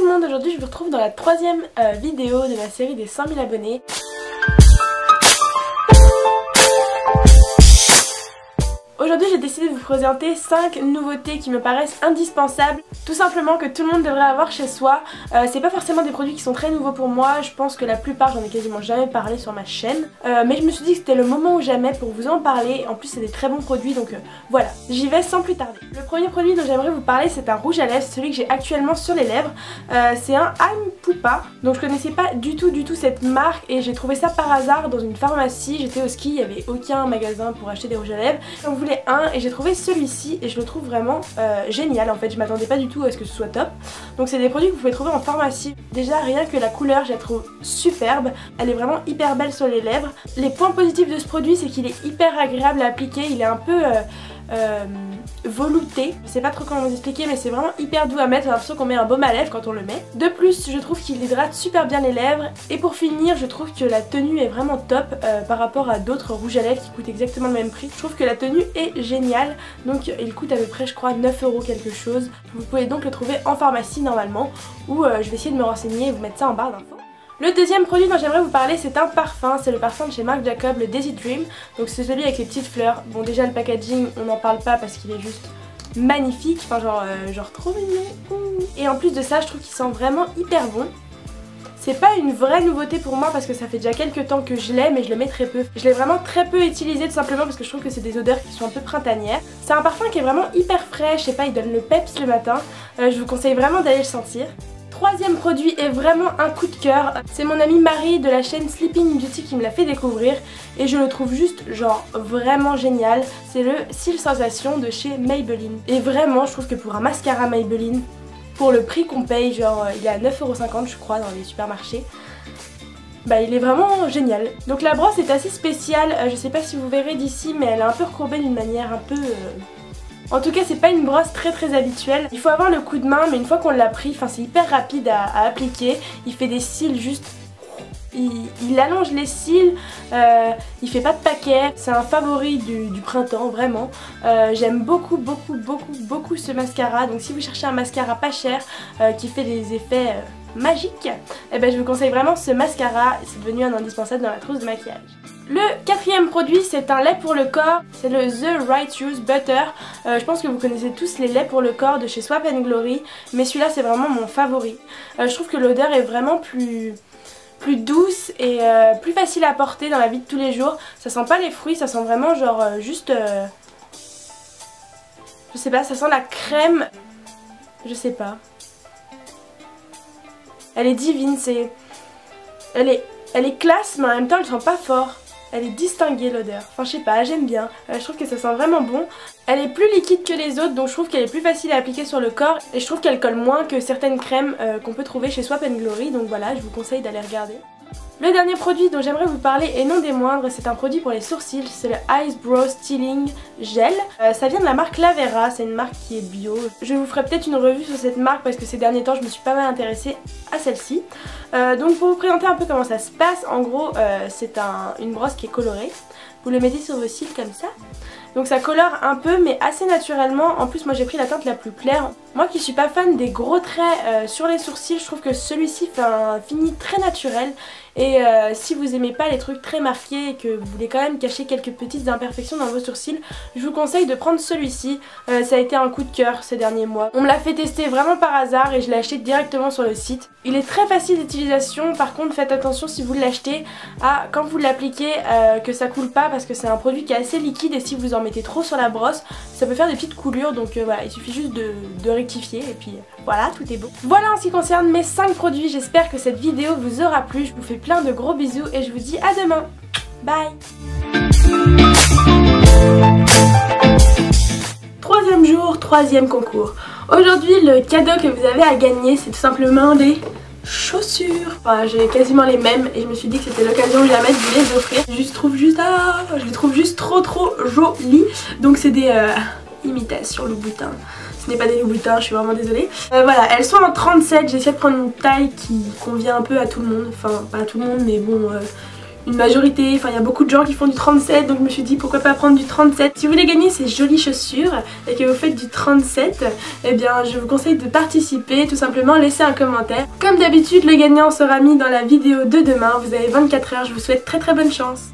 le monde, aujourd'hui je vous retrouve dans la troisième vidéo de ma série des 100 000 abonnés. Aujourd'hui j'ai décidé de vous présenter 5 nouveautés qui me paraissent indispensables, tout simplement que tout le monde devrait avoir chez soi. C'est pas forcément des produits qui sont très nouveaux pour moi, je pense que la plupart j'en ai quasiment jamais parlé sur ma chaîne. Mais je me suis dit que c'était le moment ou jamais pour vous en parler, en plus c'est des très bons produits donc voilà, j'y vais sans plus tarder. Le premier produit dont j'aimerais vous parler c'est un rouge à lèvres, celui que j'ai actuellement sur les lèvres. C'est un I'm Pupa, donc je connaissais pas du tout cette marque et j'ai trouvé ça par hasard dans une pharmacie. J'étais au ski, il n'y avait aucun magasin pour acheter des rouges à lèvres, on voulait un et j'ai trouvé celui-ci et je le trouve vraiment génial. En fait je m'attendais pas du tout à ce que ce soit top. Donc c'est des produits que vous pouvez trouver en pharmacie. Déjà rien que la couleur je la trouve superbe, elle est vraiment hyper belle sur les lèvres. Les points positifs de ce produit c'est qu'il est hyper agréable à appliquer, il est un peu velouté, je sais pas trop comment vous expliquer mais c'est vraiment hyper doux à mettre, j'ai l'impression qu'on met un baume à lèvres quand on le met. De plus je trouve qu'il hydrate super bien les lèvres et pour finir je trouve que la tenue est vraiment top par rapport à d'autres rouges à lèvres qui coûtent exactement le même prix. Je trouve que la tenue est géniale, donc il coûte à peu près je crois 9 € quelque chose. Vous pouvez donc le trouver en pharmacie normalement ou je vais essayer de me renseigner et vous mettre ça en barre d'infos. Le deuxième produit dont j'aimerais vous parler c'est un parfum, c'est le parfum de chez Marc Jacob, le Daisy Dream. Donc c'est celui avec les petites fleurs. Bon déjà le packaging on n'en parle pas parce qu'il est juste magnifique, enfin genre trop mignon. Et en plus de ça je trouve qu'il sent vraiment hyper bon. C'est pas une vraie nouveauté pour moi parce que ça fait déjà quelques temps que je l'ai mais je le mets très peu. Je l'ai vraiment très peu utilisé tout simplement parce que je trouve que c'est des odeurs qui sont un peu printanières. C'est un parfum qui est vraiment hyper frais, je sais pas, il donne le peps le matin. Je vous conseille vraiment d'aller le sentir. Troisième produit est vraiment un coup de cœur, c'est mon amie Marie de la chaîne Sleeping Beauty qui me l'a fait découvrir et je le trouve juste genre vraiment génial. C'est le Cils Sensation de chez Maybelline et vraiment je trouve que pour un mascara Maybelline, pour le prix qu'on paye, genre il est à 9,50 € je crois dans les supermarchés, bah il est vraiment génial. Donc la brosse est assez spéciale, je sais pas si vous verrez d'ici mais elle est un peu recourbée d'une manière un peu... En tout cas c'est pas une brosse très habituelle, il faut avoir le coup de main mais une fois qu'on l'a pris, c'est hyper rapide à appliquer, il fait des cils juste... Il allonge les cils, il fait pas de paquet, c'est un favori du printemps vraiment. J'aime beaucoup ce mascara, donc si vous cherchez un mascara pas cher qui fait des effets magiques, eh ben, je vous conseille vraiment ce mascara, c'est devenu un indispensable dans la trousse de maquillage. Le quatrième produit c'est un lait pour le corps, c'est le The Right Use Butter. Je pense que vous connaissez tous les laits pour le corps de chez Swap & Glory, mais celui-là c'est vraiment mon favori. Je trouve que l'odeur est vraiment plus douce et plus facile à porter dans la vie de tous les jours. Ça sent pas les fruits, ça sent vraiment genre juste... je sais pas, ça sent la crème, je sais pas. Elle est divine, elle est classe mais en même temps elle sent pas fort. Elle est distinguée l'odeur, enfin je sais pas, j'aime bien, je trouve que ça sent vraiment bon. Elle est plus liquide que les autres donc je trouve qu'elle est plus facile à appliquer sur le corps et je trouve qu'elle colle moins que certaines crèmes qu'on peut trouver chez Swap & Glory, donc voilà, je vous conseille d'aller regarder. Le dernier produit dont j'aimerais vous parler et non des moindres, c'est un produit pour les sourcils, c'est le Eyebrow Styling Gel. Ça vient de la marque Lavera, c'est une marque qui est bio. Je vous ferai peut-être une revue sur cette marque parce que ces derniers temps je me suis pas mal intéressée à celle-ci. Donc pour vous présenter un peu comment ça se passe, en gros c'est une brosse qui est colorée. Vous le mettez sur vos cils comme ça. Donc ça colore un peu mais assez naturellement. En plus moi j'ai pris la teinte la plus claire. Moi qui suis pas fan des gros traits sur les sourcils, je trouve que celui-ci fait un fini très naturel. Et si vous aimez pas les trucs très marqués et que vous voulez quand même cacher quelques petites imperfections dans vos sourcils, je vous conseille de prendre celui-ci. Ça a été un coup de cœur ces derniers mois. On me l'a fait tester vraiment par hasard et je l'ai acheté directement sur le site. Il est très facile d'utilisation, par contre faites attention si vous l'achetez à quand vous l'appliquez que ça coule pas parce que c'est un produit qui est assez liquide et si vous en mettez trop sur la brosse ça peut faire des petites coulures, donc voilà, il suffit juste de rectifier et puis voilà, tout est bon. Voilà en ce qui concerne mes 5 produits, j'espère que cette vidéo vous aura plu, je vous fais plein de gros bisous et je vous dis à demain. Bye. Troisième jour, troisième concours. Aujourd'hui le cadeau que vous avez à gagner c'est tout simplement des chaussures. Enfin, j'ai quasiment les mêmes et je me suis dit que c'était l'occasion jamais de vous les offrir. Je les trouve juste trop jolies. Donc c'est des imitations Louboutin. Ce n'est pas des Louboutins, je suis vraiment désolée. Voilà, elles sont en 37, j'ai essayé de prendre une taille qui convient un peu à tout le monde. Enfin, pas à tout le monde mais bon, une majorité, enfin il y a beaucoup de gens qui font du 37, donc je me suis dit pourquoi pas prendre du 37. Si vous voulez gagner ces jolies chaussures et que vous faites du 37, eh bien je vous conseille de participer, tout simplement laissez un commentaire. Comme d'habitude, le gagnant sera mis dans la vidéo de demain, vous avez 24 heures, je vous souhaite très bonne chance.